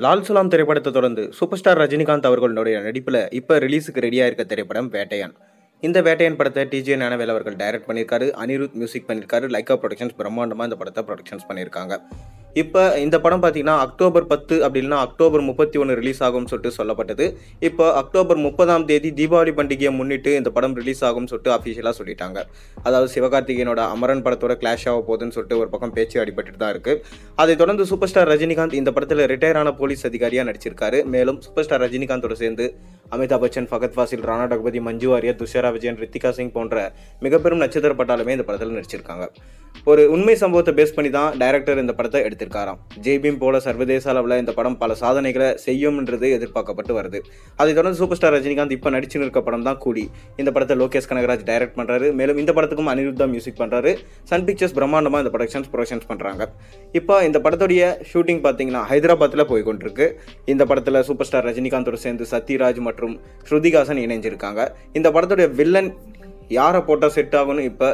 லால் சலாம் திரைப்படத்தை தொடர்ந்து super star Rajinikanth அவர்களுடைய நடிப்பில் இப்போ ரிலீஸுக்கு ரெடியாக இருக்க திரைப்படம் வேட்டையான். இந்த வேட்டையான் படத்தை டிஜே ஞானவேல் அவர்கள் டைரக்ட் பண்ணியிருக்காரு, அனிருத் மியூசிக் பண்ணியிருக்காரு, லைக்கா ப்ரொடக்ஷன்ஸ் பிரம்மாண்டமாக இந்த படத்தை ப்ரொடக்ஷன்ஸ் பண்ணியிருக்காங்க. இப்போ இந்த படம் பார்த்தீங்கன்னா அக்டோபர் 10 அப்படின்னா அக்டோபர் 31 ரிலீஸ் ஆகும்னு சொல்லிட்டு சொல்லப்பட்டது. இப்போ அக்டோபர் 30 தீபாவளி பண்டிகையை முன்னிட்டு இந்த படம் ரிலீஸ் ஆகும்னு சொல்லிட்டு அஃபிஷியலாக சொல்லிட்டாங்க. அதாவது சிவகார்த்திகேயனோட அமரன் படத்தோட கிளாஷ் ஆக போகுதுன்னு சொல்லிட்டு ஒரு பக்கம் பேச்சு அடிபட்டு தான் இருக்குது. அதை தொடர்ந்து சூப்பர் ஸ்டார் ரஜினிகாந்த் இந்த படத்தில் ரிட்டையர் ஆன போலீஸ் அதிகாரியாக நடிச்சிருக்காரு. மேலும் சூப்பர் ஸ்டார் ரஜினிகாந்தோட சேர்ந்து அமிதாப் பச்சன், ஃபகத் ஃபாசில், ராணா டக்பதி, மஞ்சு வாரியர், துஷாரா விஜயன், ரித்திகா சிங் போன்ற மிகப்பெரும் நட்சத்திர பட்டாலுமே இந்த படத்தில் நடிச்சிருக்காங்க. ஒரு உண்மை சம்பவத்தை பேஸ் பண்ணி தான் டைரக்டர் இந்த படத்தை எடுத்திருக்காராம். ஜெய்பீம் போல சர்வதேச அளவில் இந்த படம் பல சாதனைகளை செய்யும்ன்றது எதிர்பார்க்கப்பட்டு வருது. அதை தொடர்ந்து சூப்பர் ஸ்டார் ரஜினிகாந்த் இப்போ நடிச்சு இருக்க படம் தான் கூலி. இந்த படத்தை லோகேஷ் கனகராஜ் டைரக்ட் பண்ணுறாரு. மேலும் இந்த படத்துக்கும் அனிருத் தான் மியூசிக் பண்ணுறாரு. சன் பிக்சர்ஸ் பிரம்மாண்டமாக இந்த ப்ரொடக்ஷன்ஸ் பண்ணுறாங்க. இப்போ இந்த படத்துடைய ஷூட்டிங் பார்த்தீங்கன்னா ஹைதராபாத்தில் போய் கொண்டிருக்கு. இந்த படத்தில் சூப்பர் ஸ்டார் ரஜினிகாந்தோட சேர்ந்து சத்யராஜ் மற்றும் ஸ்ருதிகாசன் இணைஞ்சிருக்காங்க. இந்த படத்துடைய வில்லன் யாரை போட்டால் செட் ஆகும்னு இப்போ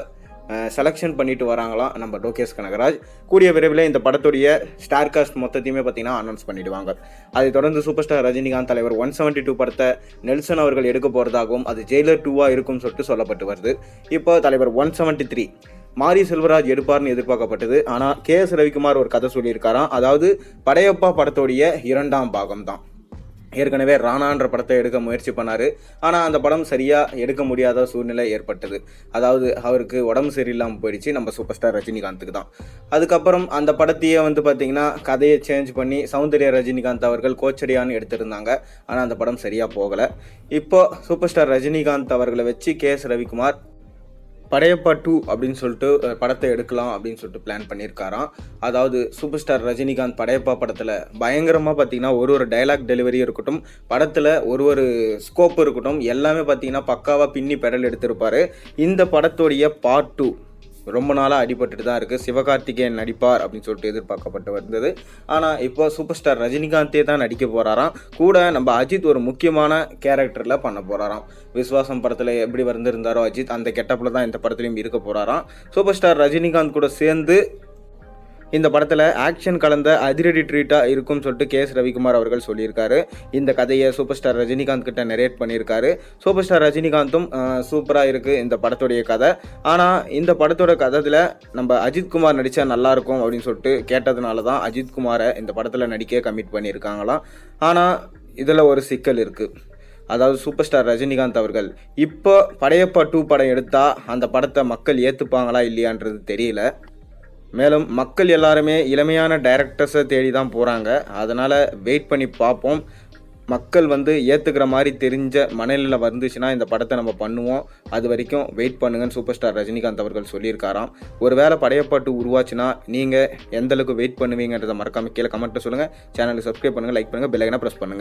செலெக்ஷன் பண்ணிட்டு வராங்களாம் நம்ம லோகேஷ் கனகராஜ். கூடிய விரைவில் இந்த படத்துடைய ஸ்டார் காஸ்ட் மொத்தத்தையுமே பார்த்தீங்கன்னா அனௌன்ஸ் பண்ணிடுவாங்க. அதை தொடர்ந்து சூப்பர் ஸ்டார் ரஜினிகாந்த் தலைவர் 172 படத்தை நெல்சன் அவர்கள் எடுக்க போகிறதாகவும் அது ஜெயிலர் 2 இருக்கும்னு சொல்லிட்டு சொல்லப்பட்டு வருது. இப்போ தலைவர் 173 மாரி செல்வராஜ் எடுப்பார்னு எதிர்பார்க்கப்பட்டது. ஆனால் KS ரவிக்குமார் ஒரு கதை சொல்லியிருக்காராம். அதாவது படையப்பா படத்துடைய 2ஆம் பாகம் தான். ஏற்கனவே ராணான்ற படத்தை எடுக்க முயற்சி பண்ணார். ஆனால் அந்த படம் சரியாக எடுக்க முடியாத சூழ்நிலை ஏற்பட்டது. அதாவது அவருக்கு உடம்பு சரியில்லாமல் போயிடுச்சு நம்ம சூப்பர் ஸ்டார் ரஜினிகாந்துக்கு தான். அதுக்கப்புறம் அந்த படத்தையே பார்த்திங்கன்னா கதையை சேஞ்ச் பண்ணி சௌந்தர்யா ரஜினிகாந்த் அவர்கள் கோச்சடியான்னு எடுத்திருந்தாங்க. ஆனால் அந்த படம் சரியாக போகலை. இப்போ சூப்பர் ஸ்டார் ரஜினிகாந்த் அவர்களை வச்சு KS ரவிக்குமார் படையப்பா 2 அப்படின்னு சொல்லிட்டு படத்தை எடுக்கலாம் அப்படின்னு சொல்லிட்டு பிளான் பண்ணியிருக்காராம். அதாவது சூப்பர் ஸ்டார் ரஜினிகாந்த் படையப்பா படத்தில் பயங்கரமாக பார்த்தீங்கன்னா ஒரு டைலாக் டெலிவரி இருக்கட்டும், படத்தில் ஒரு ஸ்கோப் இருக்கட்டும், எல்லாமே பார்த்தீங்கன்னா பக்காவாக பின்னி பெடல் எடுத்திருப்பார். இந்த படத்துடைய பார்ட் 2 ரொம்ப நாளாக அடிபட்டு தான் இருக்குது. சிவகார்த்திகேயன் நடிப்பார் அப்படின்னு சொல்லிட்டு எதிர்பார்க்கப்பட்டு வந்தது. ஆனால் இப்போ சூப்பர் ஸ்டார் ரஜினிகாந்தே தான் நடிக்க போகிறாராம். கூட நம்ம அஜித் ஒரு முக்கியமான கேரக்டரில் பண்ண போகிறாராம். விஸ்வாசம் படத்தில் எப்படி வந்திருந்தாரோ அஜித், அந்த கெட்டப்பில் தான் இந்த படத்துலையும் இருக்க போகிறாராம். சூப்பர் ஸ்டார் ரஜினிகாந்த் கூட சேர்ந்து இந்த படத்தில் ஆக்ஷன் கலந்த அதிரடி ட்ரீட்டாக இருக்கும்னு சொல்லிட்டு KS ரவிக்குமார் அவர்கள் சொல்லியிருக்காரு. இந்த கதையை சூப்பர் ஸ்டார் ரஜினிகாந்த் கிட்ட நரேட் பண்ணியிருக்காரு. சூப்பர் ஸ்டார் ரஜினிகாந்தும் சூப்பராக இருக்குது இந்த படத்துடைய கதை. ஆனால் இந்த படத்தோட கதையில் நம்ம அஜித்குமார் நடித்தா நல்லாயிருக்கும் அப்படின்னு சொல்லிட்டு கேட்டதுனால தான் அஜித்குமாரை இந்த படத்தில் நடிக்க கமிட் பண்ணியிருக்காங்களாம். ஆனால் இதில் ஒரு சிக்கல் இருக்குது. அதாவது சூப்பர் ஸ்டார் ரஜினிகாந்த் அவர்கள் இப்போ படையப்பா 2 படம் எடுத்தால் அந்த படத்தை மக்கள் ஏற்றுப்பாங்களா இல்லையான்றது தெரியல. மேலும் மக்கள் எல்லாருமே இளமையான டைரக்டர்ஸை தேடி தான் போகிறாங்க. அதனால் வெயிட் பண்ணி பார்ப்போம். மக்கள் ஏற்றுக்கிற மாதிரி தெரிஞ்ச மனநிலை வந்துச்சுன்னா இந்த படத்தை நம்ம பண்ணுவோம். அது வரைக்கும் வெயிட் பண்ணுங்கன்னு சூப்பர் ஸ்டார் ரஜினிகாந்த் அவர்கள் சொல்லியிருக்காராம். ஒரு வேளை படையப்பா 2 உருவாச்சுன்னா நீங்கள் எந்தளவுக்கு வெயிட் பண்ணுவீங்கன்றதை மறக்காமல் கீழே கமெண்ட்டில் சொல்லுங்கள். சேனலுக்கு சப்ஸ்கிரைப் பண்ணுங்கள், லைக் பண்ணுங்கள், பெல் ஐக்கானை ப்ரெஸ் பண்ணுங்கள்.